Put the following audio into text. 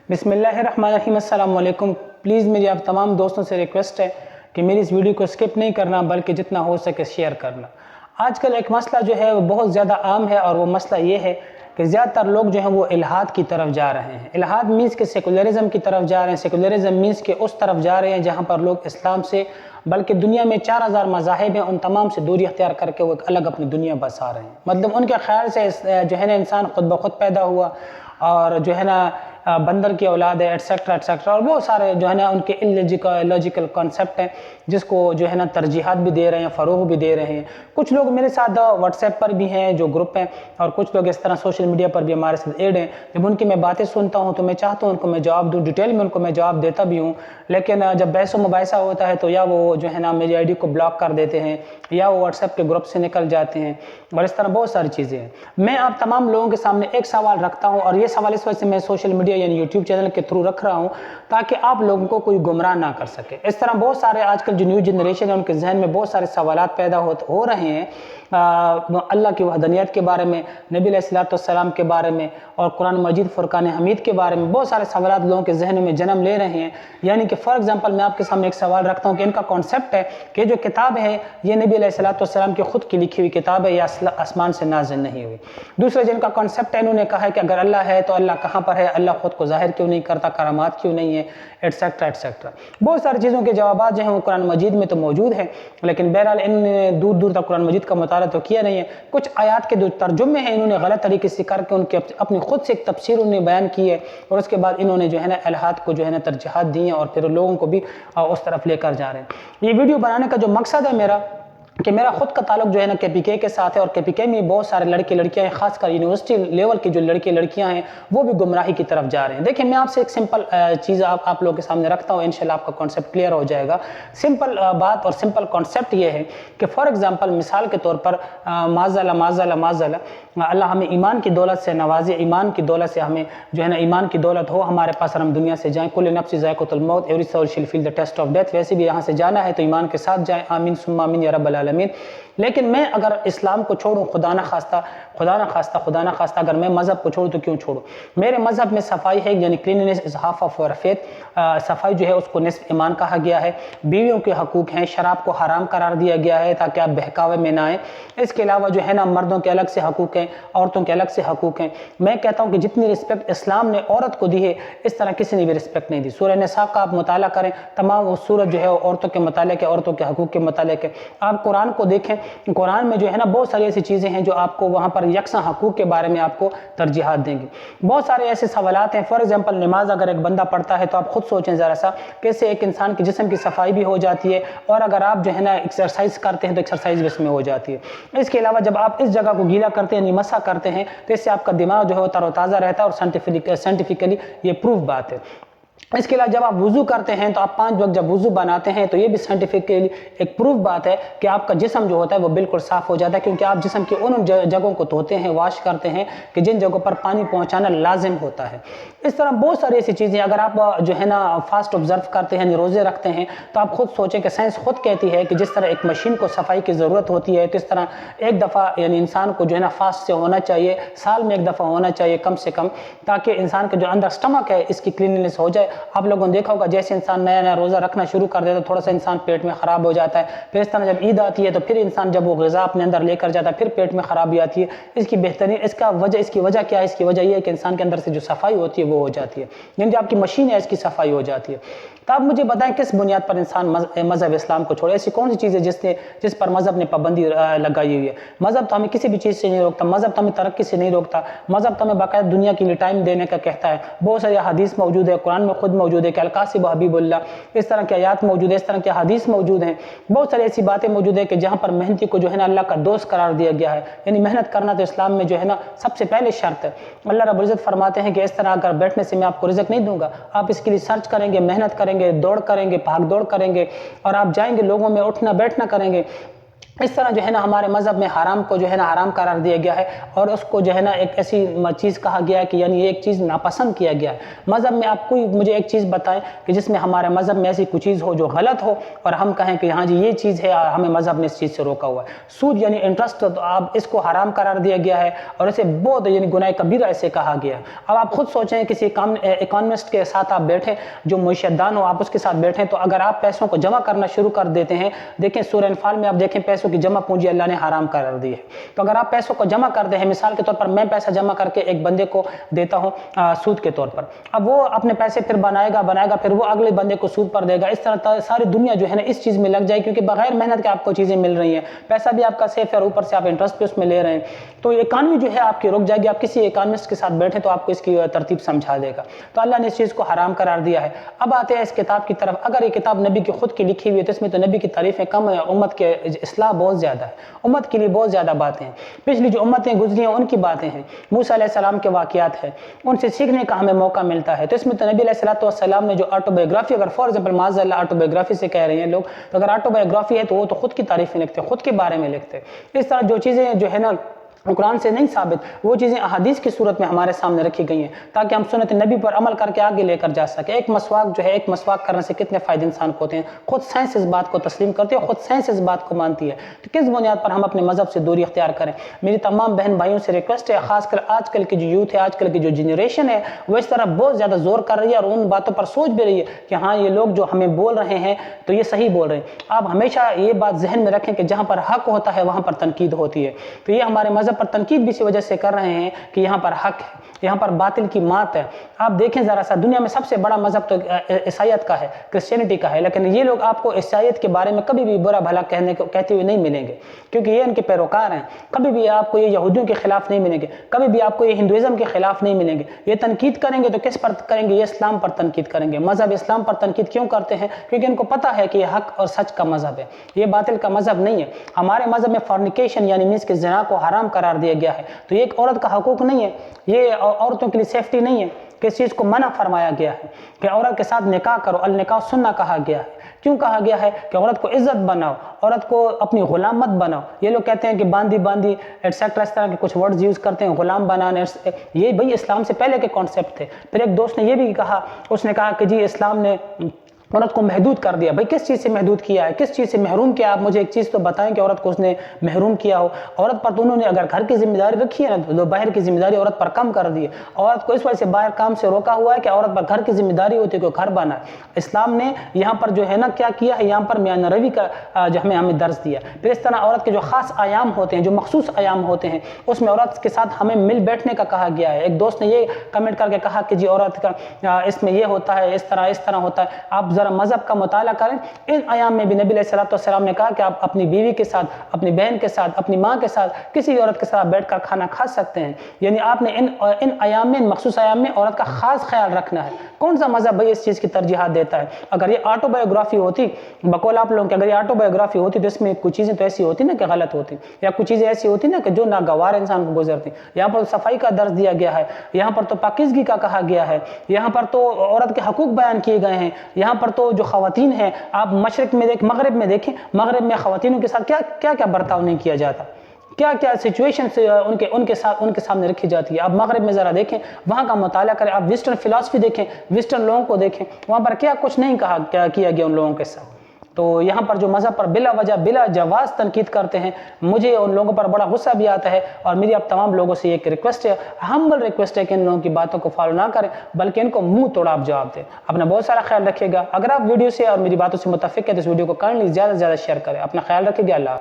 बिस्मिल्लाहिर्रहमानिर्रहीम। अस्सलाम वालेकुम। प्लीज़ मेरी आप तमाम दोस्तों से रिक्वेस्ट है कि मेरी इस वीडियो को स्किप नहीं करना, बल्कि जितना हो सके शेयर करना। आजकल एक मसला जो है वो बहुत ज़्यादा आम है, और वो मसला ये है कि ज़्यादातर लोग जो हैं वो इल्हाद की तरफ जा रहे हैं। इल्हाद मीन्स के सेकुलरिज़म की तरफ जा रहे हैं। सेकुलरिज़म मीन्स के उस तरफ जा रहे हैं जहाँ पर लोग इस्लाम से, बल्कि दुनिया में 4000 मज़ाहिब हैं, उन तमाम से दूरी अख्तियार करके वो एक अलग अपनी दुनिया बसा रहे हैं। मतलब उनके ख्याल से जो है ना इंसान खुद ब खुद पैदा हुआ, और जो है ना बंदर की औलाद है, एटसेट्रा एटसेट्रा, और बहुत सारे जो है ना उनके इलॉजिकल कॉन्सेप्ट हैं, जिसको जो है ना तरजीहात भी दे रहे हैं, फ़रोग़ भी दे रहे हैं। कुछ लोग मेरे साथ व्हाट्सएप पर भी हैं जो ग्रुप हैं, और कुछ लोग इस तरह सोशल मीडिया पर भी हमारे साथ ऐड हैं। जब उनकी मैं बातें सुनता हूँ तो मैं चाहता हूँ उनको मैं जवाब दूँ, डिटेल में उनको मैं जवाब देता भी हूँ, लेकिन जब बहस व मुबाहिसा होता है तो या वो जो है ना मेरी आईडी को ब्लॉक कर देते हैं, या वो व्हाट्सएप के ग्रुप से निकल जाते हैं, और इस तरह बहुत सारी चीज़ें हैं। मैं आप तमाम लोगों के सामने एक सवाल रखता हूँ, और ये सवाल इस वजह से मैं सोशल मीडिया यानी यूट्यूब चैनल के थ्रू रख रहा हूँ ताकि आप लोगों को कोई गुमराह ना कर सके। इस तरह बहुत सारे आजकल जो न्यू जनरेशन है उनके जहन में बहुत सारे सवालात पैदा हो रहे हैं अल्लाह की वहदनियत के बारे में, नबी अलैहिस्सलाम के बारे में, और कुरान मजीद फुरकान हमीद के बारे में। बहुत सारे सवालात लोगों के जहन में जन्म ले रहे हैं। यानी कि फॉर एग्जांपल मैं आपके सामने एक सवाल रखता हूँ कि इनका कॉन्सेप्ट है कि जो किताब है ये नबी अलैहिस्सलाम की खुद की लिखी हुई किताब है, या आसमान से नाज़िल नहीं हुई। दूसरा जिनका कॉन्सेप्ट है, इन्होंने कहा है कि अगर अल्लाह है तो अल्लाह कहाँ पर है, अल्लाह खुद को जाहिर क्यों नहीं करता, करामात क्यों नहीं है, एटसेट्रा एटसेट्रा। बहुत सारी चीज़ों के जवाब जो हैं वो कुरान मजीद में तो मौजूद है, लेकिन बहरहाल इन्होंने दूर दूर तक कुरान मजीद का मुताला तो किया नहीं है। कुछ आयात के जो तर्जुमे हैं इन्होंने गलत तरीके से करके उनके अपनी खुद से एक तफसीर उन्होंने बयान की है, और उसके बाद इन्होंने जो है ना इल्हाद को जो है ना तरजीहात दी हैं, और फिर लोगों को भी उस तरफ लेकर जा रहे हैं। ये वीडियो बनाने का जो मकसद है मेरा, कि मेरा खुद का ताल्लुक जो है ना KPK के साथ है, और KPK में बहुत सारे लड़के लड़कियां हैं, खासकर यूनिवर्सिटी लेवल की जो लड़के लड़कियां हैं वो भी गुमराही की तरफ जा रहे हैं। देखिए मैं आपसे एक सिंपल चीज़ आप लोगों के सामने रखता हूँ, इंशाल्लाह आपका कॉन्सेप्ट क्लियर हो जाएगा। सिंपल बात और सिंपल कॉन्सेप्ट ये है कि फॉर एग्जांपल मिसाल के तौर पर माज़अल्लाह अल्लाह हमें ईमान की दौलत से नवाजे, ईमान की दौलत से हमें जो है ना ईमान की दौलत हो हमारे पास और हम दुनिया से जाएँ। कुल्लु नफ्सिन ज़ाइक़तुल मौत, every soul shall feel the taste of death. वैसे भी यहाँ से जाना है तो ईमान के साथ जाएँ, आमीन सुम्मा आमीन या रब्बल आलमीन। लेकिन मैं अगर इस्लाम को छोड़ूं, खुदा ना खास्ता अगर मैं मज़हब को छोड़ूं तो क्यों छोड़ूं? मेरे मज़हब में सफाई है, यानी cleanness is half of your faith. सफाई जो है उसको निस्फ ईमान कहा गया है। बीवियों के हकूक़ हैं, शराब को हराम करार दिया गया है ताकि आप बहकावे में ना आए। इसके अलावा जो है ना मर्दों के अलग से हकूक़ हैं, औरतों के अलग से हकूक़ हैं। मैं कहता हूँ कि जितनी रिस्पेक्ट इस्लाम ने औरत को दी है, इस तरह किसी ने भी रिस्पेक्ट नहीं दी। सूरह निसा का आप मुताला करें, तमाम वो सूरत जो है औरतों के मुतालिक है, औरतों के हकूक़ के मुतालिक है। आप कुरान को देखें, कुरान में जो है ना बहुत सारी ऐसी चीज़ें हैं जो आपको वहाँ पर यकसा हकूक़ के बारे में आपको तरजीहात देंगी। बहुत सारे ऐसे सवालात हैं। फॉर एग्जांपल नमाज अगर एक बंदा पढ़ता है तो आप खुद सोचें ज़रा सा, कैसे एक इंसान के जिस्म की सफाई भी हो जाती है, और अगर आप जो है ना एक्सरसाइज करते हैं तो एक्सरसाइज भी इसमें हो जाती है। इसके अलावा जब आप इस जगह को गीला करते हैं, मसा करते हैं, तो इससे आपका दिमाग जो है वो तरोताज़ा रहता है, और साइंटिफिकली ये प्रूफ बात है। इसके अलावा जब आप वुज़ू करते हैं तो आप 5 वक्त जब वुज़ू बनाते हैं तो ये भी साइंटिफिकली एक प्रूफ बात है कि आपका जिस्म जो होता है वो बिल्कुल साफ़ हो जाता है, क्योंकि आप जिस्म की उन जगहों को धोते हैं, वॉश करते हैं कि जिन जगहों पर पानी पहुंचाना लाजिम होता है। इस तरह बहुत सारी ऐसी चीज़ें, अगर आप जो है ना फास्ट ऑब्जर्व करते हैं, रोज़े रखते हैं, तो आप खुद सोचें कि साइंस खुद कहती है कि जिस तरह एक मशीन को सफाई की ज़रूरत होती है, तो इस तरह एक दफ़ा यानी इंसान को जो है ना फास्ट से होना चाहिए, साल में एक दफ़ा होना चाहिए कम से कम, ताकि इंसान का जो अंदर स्टमक है इसकी क्लीननेस हो जाए। आप लोगों ने देखा होगा जैसे इंसान नया नया रोज़ा रखना शुरू कर देता है, थोड़ा सा इंसान पेट में ख़राब हो जाता है। फिर इस तरह जब ईद आती है तो फिर इंसान जब वो ग़िज़ा अपने अंदर लेकर जाता है, फिर पेट में ख़राबी आती है। इसकी वजह क्या है? इसकी वजह यह है कि इंसान के अंदर से जो सफाई होती है वो हो जाती है, यानी जो आपकी मशीन है इसकी सफाई हो जाती है। तो आप मुझे बताएं किस बुनियाद पर इंसान मज़हब इस्लाम को छोड़े? ऐसी कौन सी चीज़ है जिस पर मज़हब ने पाबंदी लगाई हुई है? मज़हब तो हमें किसी भी चीज़ से नहीं रोकता, मज़हब तो हमें तरक्की से नहीं रोकता, मज़हब तो हमें बाकायदा दुनिया के लिए टाइम देने का कहता है। बहुत सारी हदीस मौजूद है, कुरान में खुद मौजूद है कि अल-कासिब हबीबुल्लाह, इस तरह के आयात मौजूद है, इस तरह के हदीस मौजूद हैं। बहुत सारी ऐसी बातें मौजूद है कि जहाँ पर मेहनती को जो है ना अल्लाह का दोस्त करार दिया गया है, यानी मेहनत करना तो इस्लाम में जो है ना सबसे पहले शर्त है। अल्लाह रब्बुल इज़्ज़त फरमाते हैं कि इस तरह अगर बैठने से मैं आपको रिज़्क़ नहीं दूंगा, आप इसके लिए सर्च करेंगे, मेहनत करेंगे, दौड़ करेंगे, भाग दौड़ करेंगे, और आप जाएंगे लोगों में उठना बैठना करेंगे, इस तरह जो है ना हमारे मज़हब में हराम को जो है ना हराम करार दिया गया है और उसको जो है ना एक ऐसी चीज़ कहा गया है कि यानी एक चीज़ नापसंद किया गया है। मज़हब में आप कोई मुझे एक चीज़ बताएं कि जिसमें हमारे मज़हब में ऐसी कोई चीज़ हो जो गलत हो और हम कहें कि हाँ जी ये चीज़ है और हमें मज़हब ने इस चीज़ से रोका हुआ है। सूद यानी इंटरेस्ट, तो अब इसको हराम करार दिया गया है और इसे बहुत यानी गुनाह कबीरा ऐसे कहा गया। अब आप खुद सोचें, किसी इकोनॉमिस्ट के साथ आप बैठें जो मुइशदान हो, आप उसके साथ बैठें तो अगर आप पैसों को जमा करना शुरू कर देते हैं, देखें सूरह अनफाल में आप देखें पैसों की जमा पूंजी अल्लाह ने हराम करार दी है। तो अगर आप पैसों को जमा कर दे हैं, मिसाल के तौर पर मैं पैसा जमा करके एक बंदे को देता हूं सूद के तौर पर, अब वो अपने पैसे फिर बनाएगा फिर वो अगले बंदे को सूद पर देगा। इस तरह सारी दुनिया जो है ना इस चीज़ में लग जाए, क्योंकि बगैर मेहनत के आपको चीज़ें मिल रही हैं, पैसा भी आपका सेफ है और ऊपर से आप इंटरेस्ट भी उसमें ले रहे हैं, तो इकानमी जो है आपकी रुक जाएगी। आप किसी इकानमिस्ट के साथ बैठे तो आपको इसकी तरतीब समझा देगा। तो अल्लाह ने इस चीज़ को हराम करार दिया है। अब आते हैं इस किताब की तरफ। अगर ये किताब नबी की खुद की लिखी हुई है तो इसमें तो नबी की तारीफ़ें कम है, उम्मत के इस्लाह बहुत ज़्यादा है, उम्मत के लिए बहुत ज़्यादा बातें हैं, पिछली जो उम्मतें गुजरी हैं उनकी बातें हैं, मूसा अलैहिस्सलाम के वाक़यात हैं, उनसे सीखने का हमें मौका मिलता है। तो इसमें तो नबी अलैहिस्सलाम ने जो ऑटोबायोग्राफी, अगर फॉर एग्जाम्पल माज़अल्लाह ऑटोबायोग्राफी से कह रहे हैं लोग, तो अगर ऑटोबायोग्राफी है तो वो तो खुद की तारीफ़ें लिखते हैं, खुद के बारे में लिखते हैं। इस तरह जो चीज़ें जो है ना कुरान से नहीं साबित, वो चीज़ें अहादीस की सूरत में हमारे सामने रखी गई हैं ताकि हम सुन्नत नबी पर अमल करके आगे लेकर जा सके। एक मसवाक जो है, एक मसवाक करने से कितने फ़ायदे इंसान को होते हैं, खुद साइंस इस बात को तस्लीम करती है, खुद साइंस इस बात को मानती है। तो किस बुनियाद पर हम अपने मज़हब से दूरी इख्तियार करें? मेरी तमाम बहन भाइयों से रिक्वेस्ट है, ख़ासकर आजकल की जो यूथ है, आजकल की जो जनरेशन है, वो इस तरह बहुत ज़्यादा जोर कर रही है और उन बातों पर सोच भी रही है कि हाँ ये लोग जो हमें बोल रहे हैं तो ये सही बोल रहे हैं। आप हमेशा ये बात जहन में रखें कि जहाँ पर हक़ होता है वहाँ पर तनकीद होती है। तो ये हमारे मज़हब पर तनकीद भी इसी वजह से कर रहे हैं कि यहाँ पर हक है, यहाँ पर बातिल की मात है। आप देखें ज़रा सा, दुनिया में सबसे बड़ा मज़हब तो ईसाईयत का है, क्रिश्चियनिटी का है, लेकिन ये लोग आपको ईसाईयत के बारे में कभी भी बुरा भला कहते हुए नहीं मिलेंगे, क्योंकि ये इनके पैरोकार हैं। कभी भी आपको ये यहूदियों के खिलाफ नहीं मिलेंगे, कभी भी आपको ये हिंदुइज़्म के खिलाफ नहीं मिलेंगे। ये तनकीद करेंगे तो किस पर करेंगे? ये इस्लाम पर तनकीद करेंगे। मज़हब इस्लाम पर तनकीद क्यों करते हैं? क्योंकि इनको पता है कि ये हक और सच का मज़हब है, ये बातिल का मज़हब नहीं है। हमारे मज़हब में फॉर्निकेशन यानी मींस के ज़िना को हराम करार दिया गया है। तो ये एक औरत का हकूक़ नहीं है, ये औरतों के लिए सेफ्टी नहीं है। किस चीज़ को मना फरमाया गया है कि औरत के साथ निकाह करो, अल निकाह सुन्ना कहा गया है। क्यों कहा गया है? कि औरत को इज्जत बनाओ, औरत को अपनी गुलाम मत बनाओ। ये लोग कहते हैं कि बांदी बांदी एटसेट्रा, इस तरह के कुछ वर्ड्स यूज़ करते हैं, गुलाम बनाने, ये भाई इस्लाम से पहले के कॉन्सेप्ट थे। फिर एक दोस्त ने ये भी कहा, उसने कहा कि जी इस्लाम ने औरत को महदूद कर दिया। भाई किस चीज़ से महदूद किया है, किस चीज़ से महरूम किया? आप मुझे एक चीज़ तो बताएं कि औरत को उसने महरूम किया हो। औरत पर तो उन्होंने अगर घर की जिम्मेदारी रखी है ना, तो बाहर की जिम्मेदारी औरत पर कम कर दी है। औरत को इस वजह से बाहर काम से रोका हुआ है कि औरत पर घर की जिम्मेदारी होती है कि घर बना है। इस्लाम ने यहाँ पर जो है ना क्या किया है, यहाँ पर मियां रवि का जो हमें दर्ज दिया। फिर इस तरह औरत के जो ख़ास आयाम होते हैं, जो मखसूस आयाम होते हैं, उसमें औरत के साथ हमें मिल बैठने का कहा गया है। एक दोस्त ने ये कमेंट करके कहा कि जी औरत का इसमें ये होता है, इस तरह होता है। आप ज़रा मज़हब का मुताला करें। इन आयाम में भी नबी अलैहिस्सलाम ने कहा कि आप अपनी बीवी के साथ, अपनी बहन के साथ, अपनी माँ के साथ, किसी औरत के साथ बैठकर खाना खा सकते हैं। यानी आपने इन आयाम में, इन मखसूस आयाम में औरत का खास ख्याल रखना है। कौन सा मज़हब भाई इस चीज़ की तरजीहात देता है? अगर ये ऑटोबायोग्राफी होती, बकौल आप लोगों की, अगर ये ऑटोबायोग्राफी होती तो इसमें कुछ चीज़ें तो ऐसी होती ना कि गलत होती, या कुछ चीज़ें ऐसी होती ना कि जो नागवार इंसान को गुजरती। यहाँ पर सफाई का दर्ज दिया गया है, यहाँ पर तो पाकीज़गी का कहा गया है, यहाँ पर तो औरत के हकूक़ बयान किए गए हैं, यहाँ पर तो जो ख़वातीन हैं, आप मशरिक में मगरिब में देखें, मगरिब में ख़वातीनों के साथ क्या क्या बर्ताव नहीं किया जाता, क्या क्या सिचुएशन से उनके सामने रखी जाती है। आप मगरिब में ज़रा देखें, वहाँ का मुताला करें, आप वेस्टर्न फिलॉसफी देखें, वेस्टर्न लोगों को देखें, वहाँ पर क्या कुछ नहीं कहा, क्या किया गया उन लोगों के साथ। तो यहाँ पर जो मज़हब पर बिला वजह बिला जवाज़ तनकीद करते हैं, मुझे उन लोगों पर बड़ा गुस्सा भी आता है। और मेरी आप तमाम लोगों से एक रिक्वेस्ट है, हम्बल रिक्वेस्ट है कि इन लोगों की बातों को फॉलो ना करें, बल्कि इनको मुंह तोड़ आप जवाब दें। अपना बहुत सारा ख्याल रखिएगा। अगर आप वीडियो से और मेरी बातों से मुतफ़िक है तो इस वीडियो को काइंडली ज़्यादा से ज़्यादा शेयर करें। अपना ख्याल रखिएगा। अल्लाह।